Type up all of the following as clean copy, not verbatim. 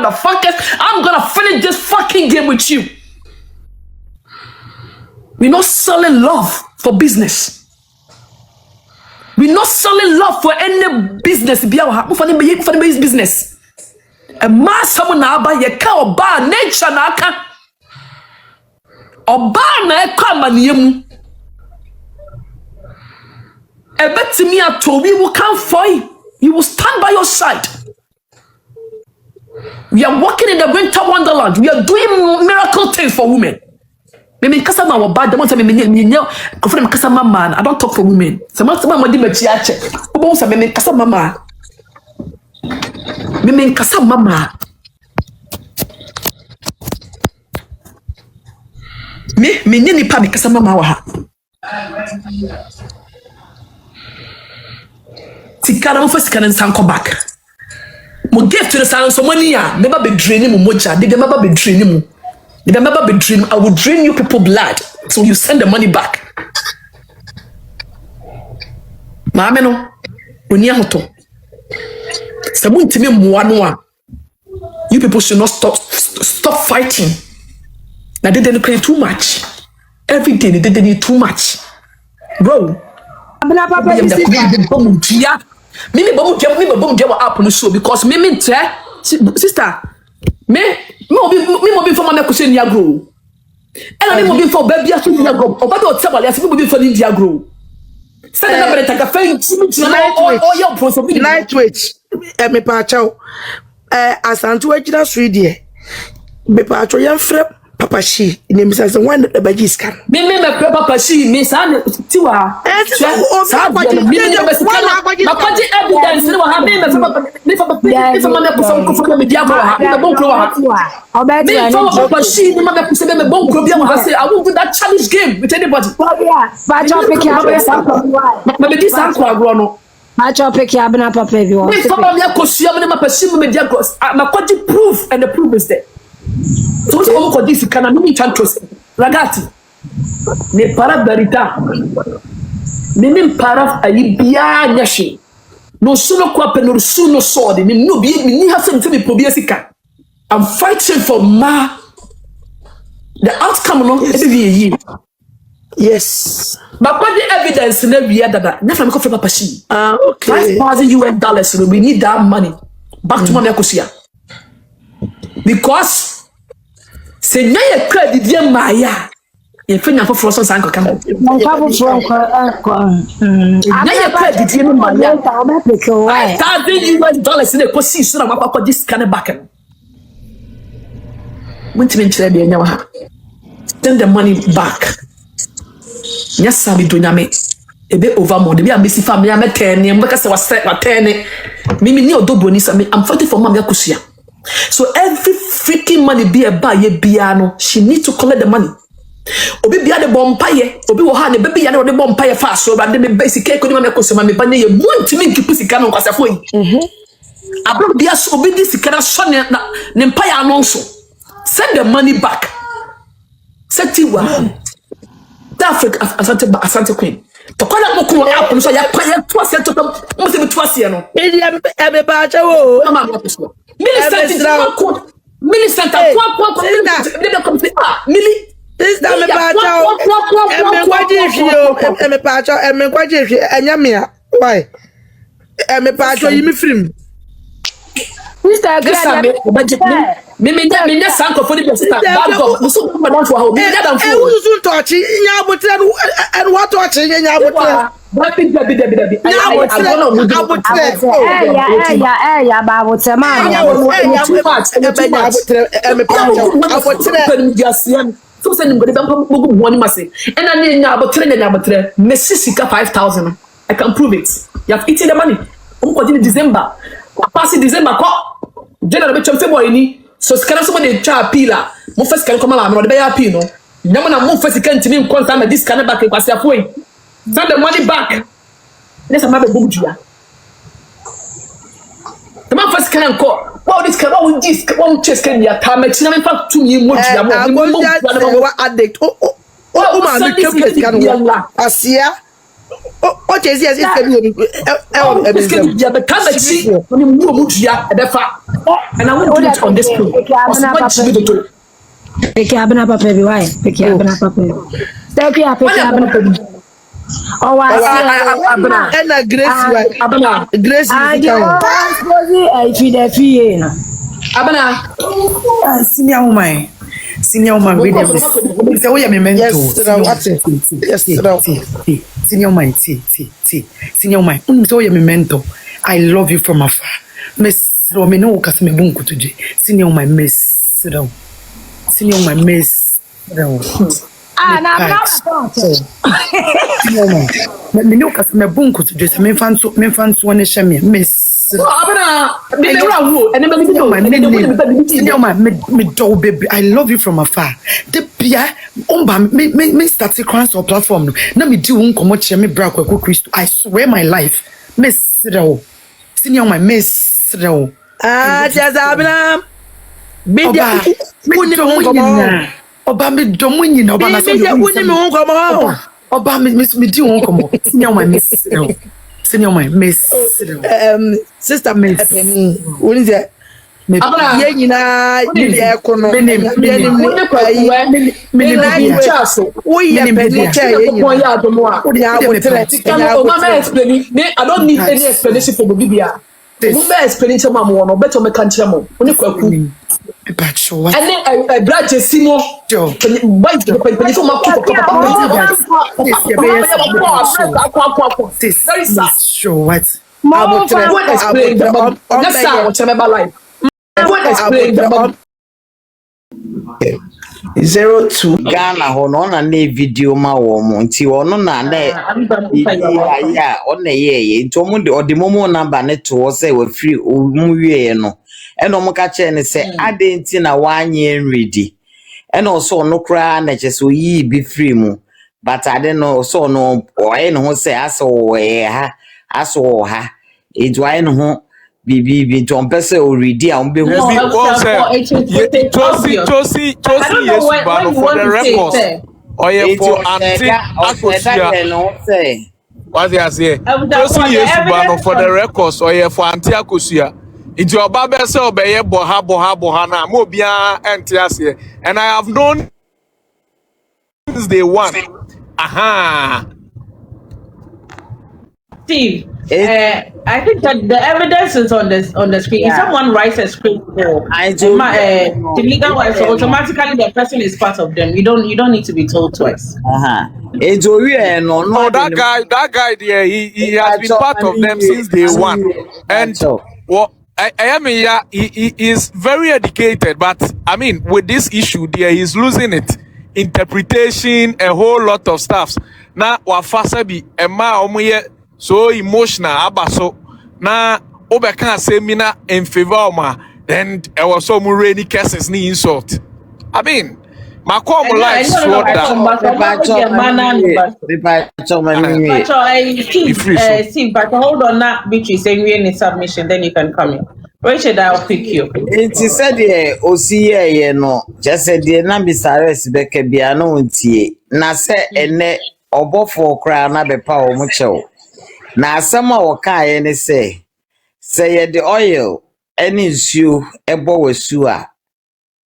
motherfuckers. I'm gonna finish this fucking game with you. We're not selling love for business. We're not selling love for any business. For business. A man someone na aba ye ka Obaa nature na aka. Obaa na e kwa maniemu. Ebetimi ato, we will come for you. We will stand by your side. We are walking in the winter wonderland. We are doing miracle things for women. Me kasama Obaa, the one say me confirm kasama man. I don't talk for women. Some man di me chiache. Obo say me kasama man. Me kasama man. Me ni pa me kasama man wa ha. Tikara mo first can sanko back. Mo give to the sound so money ya. Never be draining mo mocha. They never be draining mo. They never be draining. I will drain you people blood. So you send the money back. Maame no. Oni ahoto. Sabu intimi muano. You people should not stop fighting. Now they didn't play too much. Every day they didn't too much. Bro. Abna papa me bomu wa app no show because me sister me be for mama kusen ya grow ela me be for baby aso ya grow obado o table ya me be for India grow say na bere taka fain o your possibility lightweight me pa chao asantu agina street there me pa cho yan frɛ papa she in me say one the baby scan me papa she me say Tiwaa mapaji evidence ni wa ha me for mama kusa me dia ha me bon kro ha me for papa she ni mama kusa me bon kro bia ha say I won't do that challenge game with anybody but you pick your me be sanko agro no match up pick your abna papa bi me for mama Akosua me papa me dia mapaji proof and the proof is there. So what's all for this? Can I mean trust? Ragazzi, ne para verità. Ne para ayibia nyashi. No suno kwa penor suno sword. No be ni have something to be sika. I'm fighting for the outcome no every yes. But what the evidence na we that never make for pashi. Okay. $5,000 we need that money back to Mama Akosua. Because say na ye credit dia maya ye fenya for so sanko kan na ye credit dia maya $1,000 in a kosi so na mapa this can back won't chere dia nya wa send the money back nya sabi do nyame ebe over more de bia mesi family am 10 ne mbeka se wa 10 mimi ni odoboni sa me I'm fighting for Mama Akosua. So every freaking money be a buy ye biano, she need to collect the money. Obi bia de bompaye, obi wo ha ne baby ya de bompaye fa so ba de me basic cake ni Mama Akosua me banye ye want me to pusika no kwasafo yi. Abro bia so obi di sika na so ne mpaye anonso. Send the money back. Say Tiwaa. Asante Queen. To call up mo app no so ya kwaya to ase to mo se to ase no. E ba cha wo. Mama Akosua. Minister so send him go money must and I need about Messika 5,000. I can prove it. You have eaten the money. In December. Passing December General February ni so scan somebody try pillar. Mo first can come along no be happy no. Nyama na mo first can timi constant na this can back kwase afoi. Send the money back. Let's have a bumjia. The man first can call. Wow, this can all this one chest can ya time china me fa to me mo dia mo. Addict. Oh man, the can asia. O chezi esi sebi obi. This can be the kind of cheat when you move here and I won't do it on this film. Peki abena papa bi why? Peki abena papa. Thank you, peki abena. Oh, abena. Ena Grace wa. Abena. Grace is I feed the fee na. Abena. Senior woman, read them. Say, oh, yeah, me mentor. Yes, senior woman, senior woman. So, yeah, me mentor. I love you from afar. Miss Romino, cause me bunku today. Senior woman, miss. Senior woman, miss. Na Senior woman, me know cause me bunku today. So me fan so one shame miss. Abena, me do baby. I love you from afar. The pia me start to cross or platform. Na me do unkomo che me bra kwa Christ. I swear my life. Miss Rao. Senior my miss Rao. just Abena. Oba me do munyi na oba na so do. Oba me do unkomo. Senior my miss Rao. Senior my miss Sister Miss Penny. What is it? Ye nyina ni ekono. I don't need any explanation for Bibia. Explanation mama no better me kan kire mo. Oni kwaku. And then I brought Simo. Zero to Ghana hono na na video ma wo mo nti ono na na ya ono ye nti omo de odimomo number ne to say we free mu wie no eno mo ka che ne se ade nti na wanye ready eno so no kra na che so yi bi free mu but ade no so no oye no ho say aso we ha aso ha edwa eno ho Bibi John Pese already on be Josie yes ban for the records or yeah for anti Akosua what they say Josie yes ban for the records or yeah for anti Akosua it's your baba say obeye boha na mo bia anti ase and I have known since day one Steve, I think that the evidence is on the screen. If someone writes a script for the legal wife, so automatically the person is part of them. You don't need to be told twice. It's no, that guy there, he has been part of them since day one. And well, I mean, yeah, he is very educated, but I mean, with this issue there, he's losing it. Interpretation, a whole lot of stuff. Now, wafasabi, ema omuye so emotional abaso na obeka say mina in favor ma then there was some rainy cases ni insult. I mean my call life slowed down. Steve, but hold on that Beatrice saying we need submission, then you can come in. Rachel, I'll pick you. It said yeah, OCA no just said the Nambis Becca Biano untie na se ene obofo kra na bepa o mucho. Na asama wakaye ne say the oil any issue ebo wesu a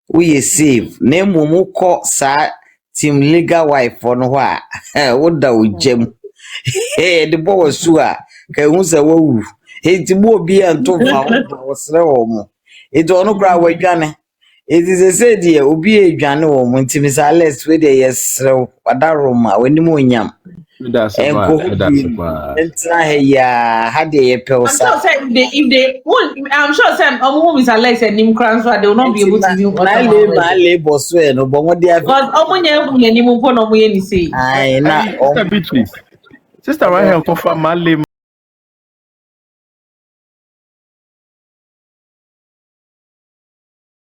we save na mumu ko sa team legal wife no ho a woda ugem the bo wesu a ka hu se wawu enti bo obi anto fa wo sre wo mo enti ono kra wadwane enti se say die obi edwane wo mo enti misales we dey yesre wadaroma wani mo nyam. That's about. Yeah, how do you I'm sure if they won't, I'm sure some home is Alex and Nim Transfer, they will not be able to do what my labor swear no, but what they have because Sister Beatrice. Sister right here, confirm my